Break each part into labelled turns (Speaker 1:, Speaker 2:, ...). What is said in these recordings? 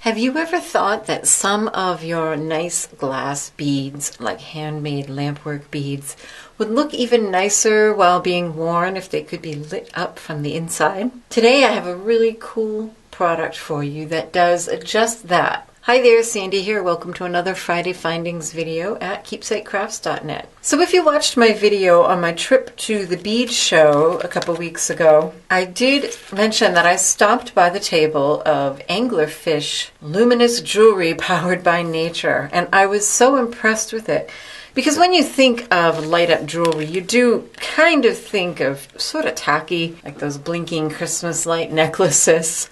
Speaker 1: Have you ever thought that some of your nice glass beads, like handmade lampwork beads, would look even nicer while being worn if they could be lit up from the inside? Today I have a really cool product for you that does just that. Hi there, Sandy here. Welcome to another Friday Findings video at keepsakecrafts.net. So if you watched my video on my trip to the bead show a couple weeks ago, I did mention that I stopped by the table of AnglerFish Luminous jewelry powered by nature, and I was so impressed with it. Because when you think of light up jewelry, you do kind of think of sort of tacky, like those blinking Christmas light necklaces.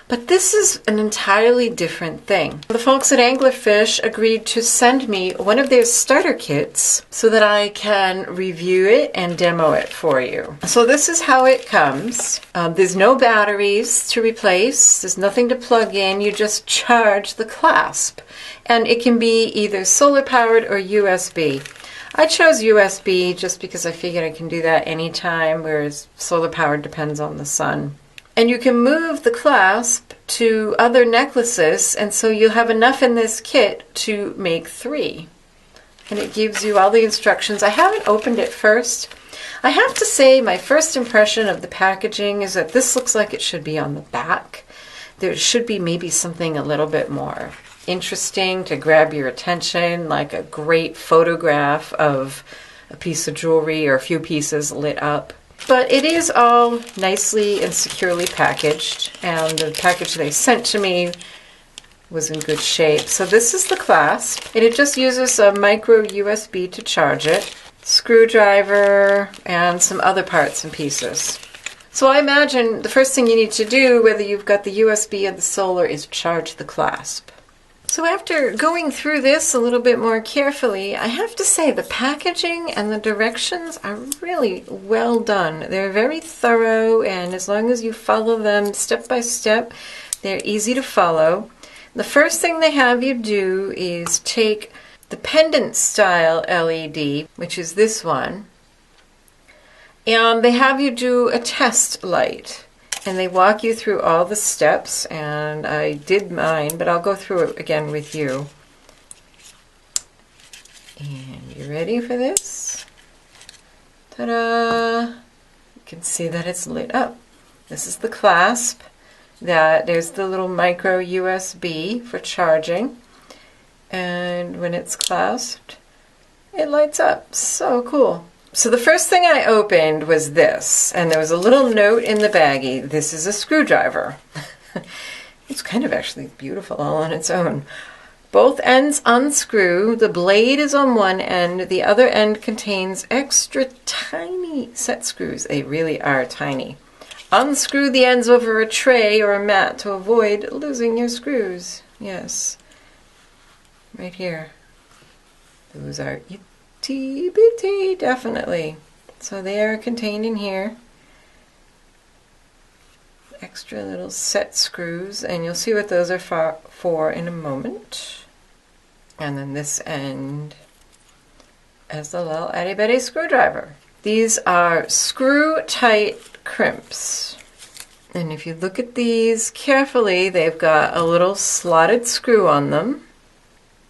Speaker 1: But this is an entirely different thing. The folks at AnglerFish agreed to send me one of their starter kits so that I can review it and demo it for you. So this is how it comes. There's no batteries to replace. There's nothing to plug in. You just charge the clasp. And it can be either solar powered or USB. I chose USB just because I figured I can do that anytime, whereas solar powered depends on the sun. And you can move the clasp to other necklaces, and so you'll have enough in this kit to make 3. And it gives you all the instructions. I haven't opened it first. I have to say my first impression of the packaging is that this looks like it should be on the back. There should be maybe something a little bit more interesting to grab your attention, like a great photograph of a piece of jewelry or a few pieces lit up. But it is all nicely and securely packaged, and the package they sent to me was in good shape. So this is the clasp, and it just uses a micro USB to charge it, screwdriver, and some other parts and pieces. So I imagine the first thing you need to do, whether you've got the USB or the solar, is charge the clasp. So after going through this a little bit more carefully, I have to say the packaging and the directions are really well done. They're very thorough, and as long as you follow them step by step, they're easy to follow. The first thing they have you do is take the pendant style LED, which is this one, and they have you do a test light. And they walk you through all the steps, and I did mine, but I'll go through it again with you. And you ready for this? Ta-da! You can see that it's lit up. This is the clasp. There's the little micro USB for charging. And when it's clasped, it lights up. So cool. So the first thing I opened was this, and there was a little note in the baggie. This is a screwdriver. It's kind of actually beautiful all on its own. Both ends unscrew. The blade is on one end. The other end contains extra tiny set screws. They really are tiny. Unscrew the ends over a tray or a mat to avoid losing your screws. Yes. Right here. Those are bitty, definitely. So they are contained in here. Extra little set screws, and you'll see what those are for in a moment. And then this end as the little itty bitty screwdriver. These are screw tight crimps. And if you look at these carefully, they've got a little slotted screw on them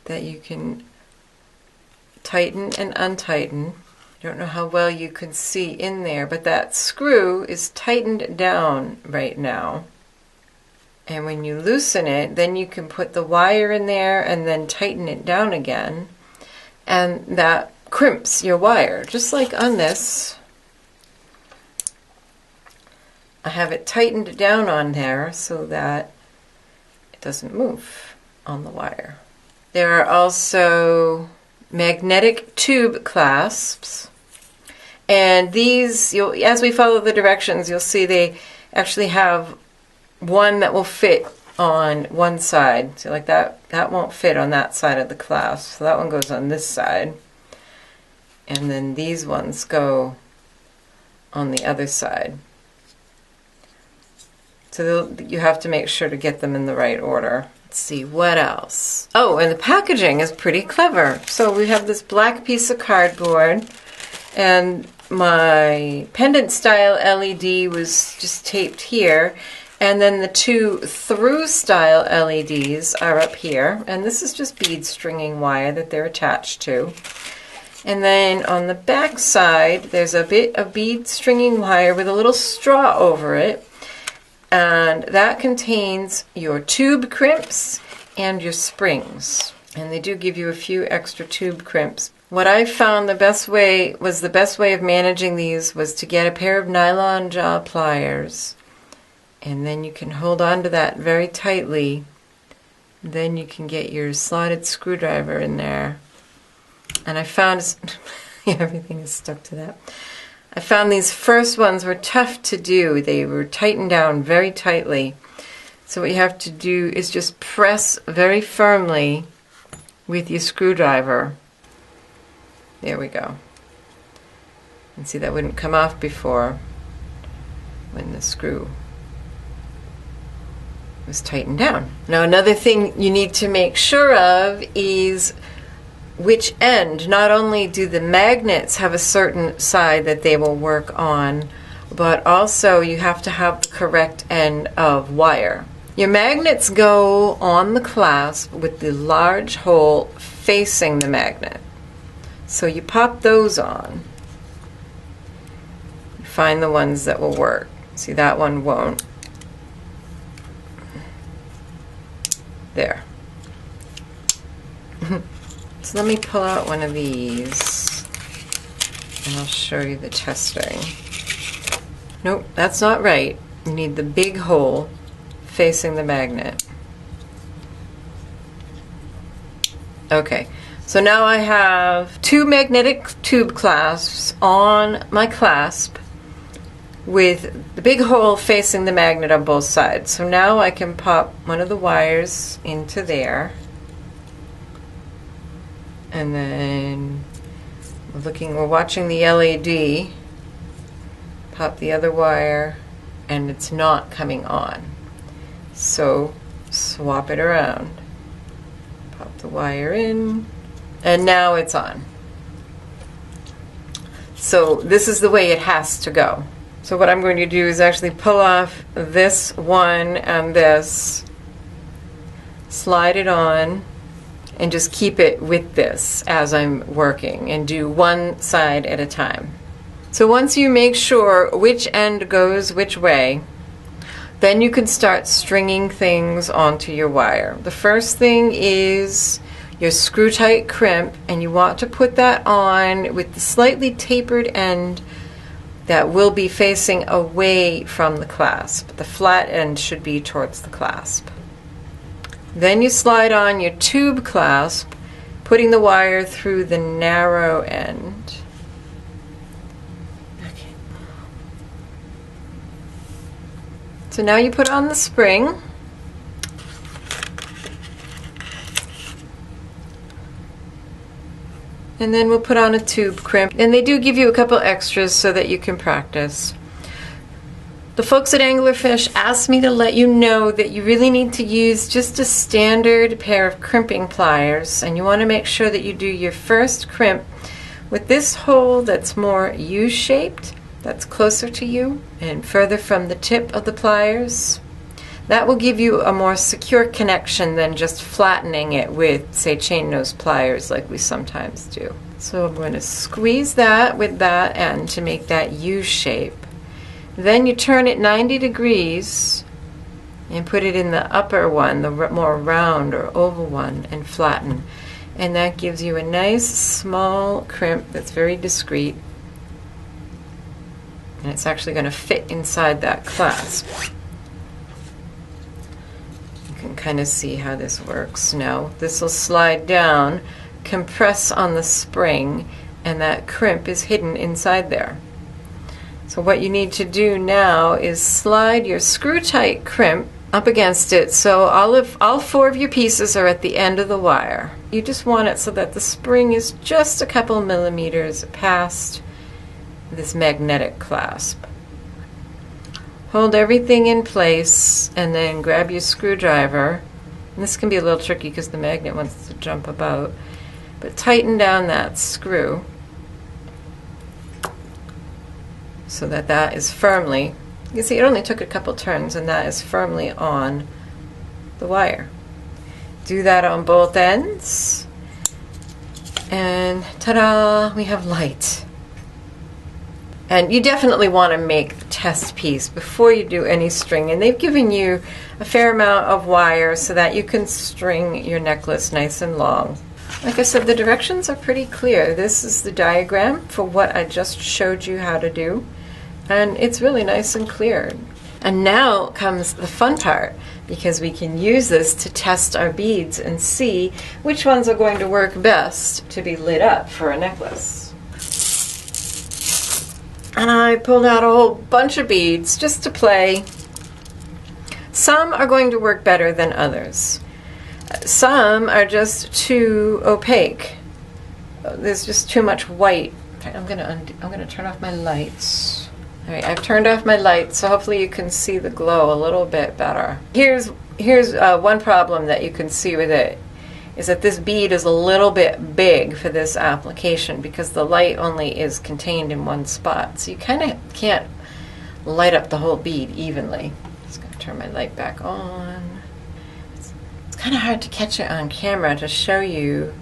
Speaker 1: that you can tighten and untighten. I don't know how well you can see in there, but that screw is tightened down right now. And when you loosen it, then you can put the wire in there and then tighten it down again. And that crimps your wire, just like on this. I have it tightened down on there so that it doesn't move on the wire. There are also magnetic tube clasps, and these, as we follow the directions, you'll see they actually have one that will fit on one side. So like that won't fit on that side of the clasp, so that one goes on this side, and then these ones go on the other side. So you have to make sure to get them in the right order. Let's see, what else? Oh, and the packaging is pretty clever. So we have this black piece of cardboard, and my pendant style LED was just taped here, And then the two through style LEDs are up here, and this is just bead stringing wire that they're attached to. And then on the back side, there's a bit of bead stringing wire with a little straw over it, and that contains your tube crimps and your springs. And they do give you a few extra tube crimps. What I found the best way of managing these was to get a pair of nylon jaw pliers. And then you can hold on to that very tightly. Then you can get your slotted screwdriver in there. And I found everything is stuck to that. I found these first ones were tough to do. They were tightened down very tightly. So what you have to do is just press very firmly with your screwdriver. There we go. And see, that wouldn't come off before when the screw was tightened down. Now another thing you need to make sure of is which end. Not only do the magnets have a certain side that they will work on, but also you have to have the correct end of wire. Your magnets go on the clasp with the large hole facing the magnet. So you pop those on. You find the ones that will work. See, that one won't. There. So let me pull out one of these and I'll show you the testing. Nope, that's not right. You need the big hole facing the magnet. Okay, so now I have two magnetic tube clasps on my clasp with the big hole facing the magnet on both sides. So now I can pop one of the wires into there, and then we're watching the LED, pop the other wire, and it's not coming on. So swap it around, pop the wire in, and now it's on. So this is the way it has to go. So what I'm going to do is actually pull off this one and this, slide it on, and just keep it with this as I'm working, and do one side at a time. So once you make sure which end goes which way, then you can start stringing things onto your wire. The first thing is your screw tight crimp, and you want to put that on with the slightly tapered end that will be facing away from the clasp. The flat end should be towards the clasp. Then you slide on your tube clasp, putting the wire through the narrow end. Okay. So now you put on the spring. And then we'll put on a tube crimp. And they do give you a couple extras so that you can practice. The folks at AnglerFish asked me to let you know that you really need to use just a standard pair of crimping pliers, and you want to make sure that you do your first crimp with this hole that's more U-shaped, that's closer to you and further from the tip of the pliers. That will give you a more secure connection than just flattening it with, say, chain nose pliers like we sometimes do. So I'm going to squeeze that with that end to make that U shape. Then you turn it 90 degrees and put it in the upper one, the more round or oval one, and flatten. And that gives you a nice small crimp that's very discreet. And it's actually going to fit inside that clasp. You can kind of see how this works now. This will slide down, compress on the spring, and that crimp is hidden inside there. So what you need to do now is slide your screw tight crimp up against it, so all four of your pieces are at the end of the wire. You just want it so that the spring is just a couple millimeters past this magnetic clasp. Hold everything in place and then grab your screwdriver. And this can be a little tricky because the magnet wants to jump about, but tighten down that screw so that that is firmly You see, it only took a couple turns, and that is firmly on the wire. Do that on both ends, and ta-da, we have light. And you definitely want to make the test piece before you do any string. And they've given you a fair amount of wire so that you can string your necklace nice and long. Like I said, the directions are pretty clear. This is the diagram for what I just showed you how to do. And it's really nice and clear. And now comes the fun part, because we can use this to test our beads and see which ones are going to work best to be lit up for a necklace. And I pulled out a whole bunch of beads just to play. Some are going to work better than others. Some are just too opaque. There's just too much white. I'm gonna turn off my lights. All right, I've turned off my lights, so hopefully you can see the glow a little bit better. Here's one problem that you can see with it, is that this bead is a little bit big for this application because the light only is contained in one spot. So you kind of can't light up the whole bead evenly. Just gonna turn my light back on. It's kind of hard to catch it on camera to show you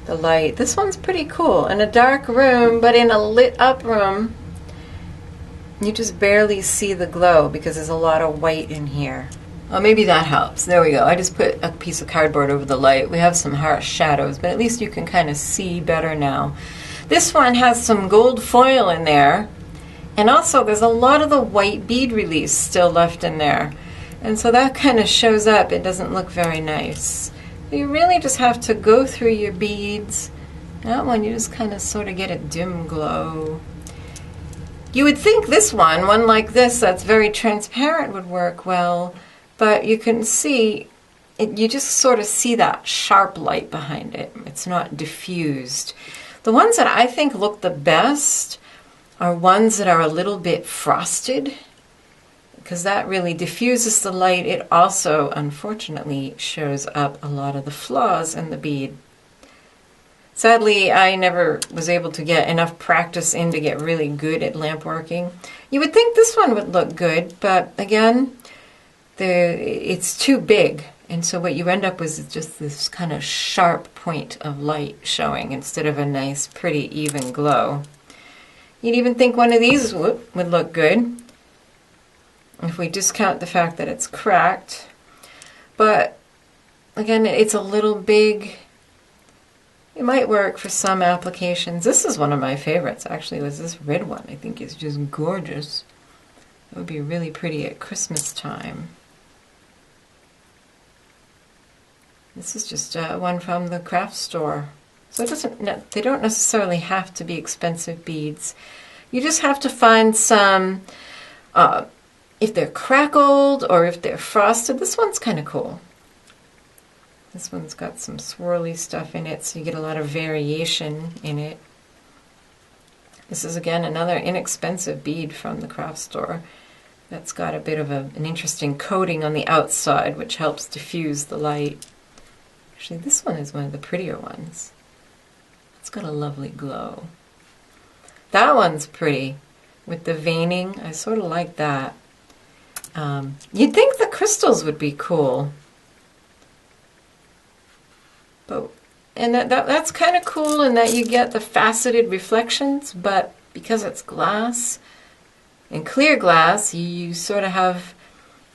Speaker 1: the light. This one's pretty cool. In a dark room, but in a lit up room, you just barely see the glow because there's a lot of white in here. Oh, maybe that helps. There we go. I just put a piece of cardboard over the light. We have some harsh shadows, but at least you can kind of see better now. This one has some gold foil in there, and also there's a lot of the white bead release still left in there. And so that kind of shows up. It doesn't look very nice. You really just have to go through your beads. That one, you just kind of sort of get a dim glow. You would think this one like this, that's very transparent, would work well. But you can see, you just sort of see that sharp light behind it. It's not diffused. The ones that I think look the best are ones that are a little bit frosted, because that really diffuses the light. It also, unfortunately, shows up a lot of the flaws in the bead. Sadly, I never was able to get enough practice in to get really good at lamp working. You would think this one would look good, but again, it's too big, and so what you end up with is just this kind of sharp point of light showing instead of a nice, pretty, even glow. You'd even think one of these would look good if we discount the fact that it's cracked. But again, it's a little big. It might work for some applications. This is one of my favorites, actually, was this red one. I think it's just gorgeous. It would be really pretty at Christmas time. This is just one from the craft store. So they don't necessarily have to be expensive beads. You just have to find some, if they're crackled or if they're frosted. This one's kind of cool. This one's got some swirly stuff in it, so you get a lot of variation in it. This is, again, another inexpensive bead from the craft store that's got a bit of an interesting coating on the outside, which helps diffuse the light. Actually, this one is one of the prettier ones. It's got a lovely glow. That one's pretty with the veining. I sort of like that. You'd think the crystals would be cool. And that's kind of cool in that you get the faceted reflections, but because it's glass and clear glass, you sort of have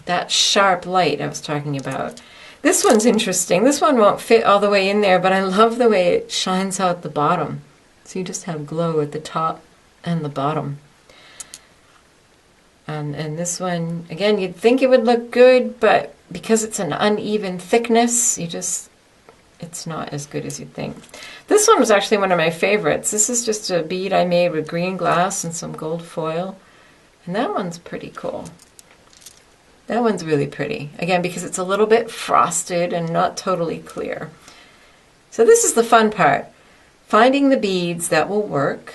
Speaker 1: that sharp light I was talking about. This one's interesting. This one won't fit all the way in there, but I love the way it shines out the bottom. So you just have glow at the top and the bottom. And this one, again, you'd think it would look good, but because it's an uneven thickness, it's not as good as you'd think. This one was actually one of my favorites. This is just a bead I made with green glass and some gold foil. And that one's pretty cool. That one's really pretty. Again, because it's a little bit frosted and not totally clear. So this is the fun part. Finding the beads that will work.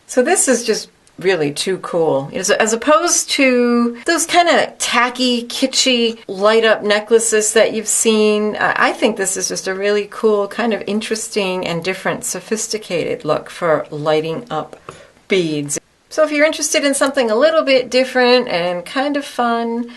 Speaker 1: So this is just really too cool. As opposed to those kind of tacky, kitschy, light-up necklaces that you've seen, I think this is just a really cool, kind of interesting and different, sophisticated look for lighting up beads. So if you're interested in something a little bit different and kind of fun,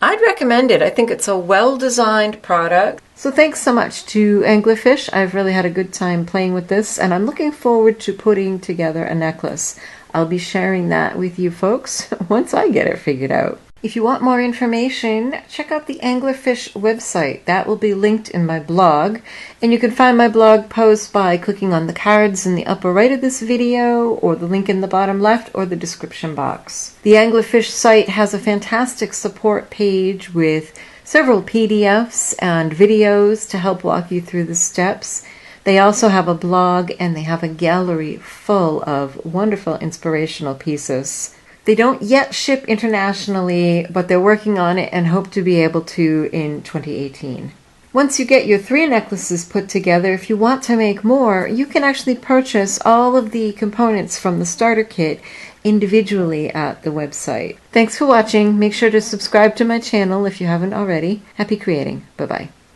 Speaker 1: I'd recommend it. I think it's a well-designed product. So thanks so much to AnglerFish. I've really had a good time playing with this, and I'm looking forward to putting together a necklace. I'll be sharing that with you folks once I get it figured out. If you want more information, check out the AnglerFish website. That will be linked in my blog. And you can find my blog post by clicking on the cards in the upper right of this video, or the link in the bottom left, or the description box. The AnglerFish site has a fantastic support page with several PDFs and videos to help walk you through the steps. They also have a blog, and they have a gallery full of wonderful inspirational pieces. They don't yet ship internationally, but they're working on it and hope to be able to in 2018. Once you get your 3 necklaces put together, if you want to make more, you can actually purchase all of the components from the starter kit individually at the website. Thanks for watching. Make sure to subscribe to my channel if you haven't already. Happy creating. Bye-bye.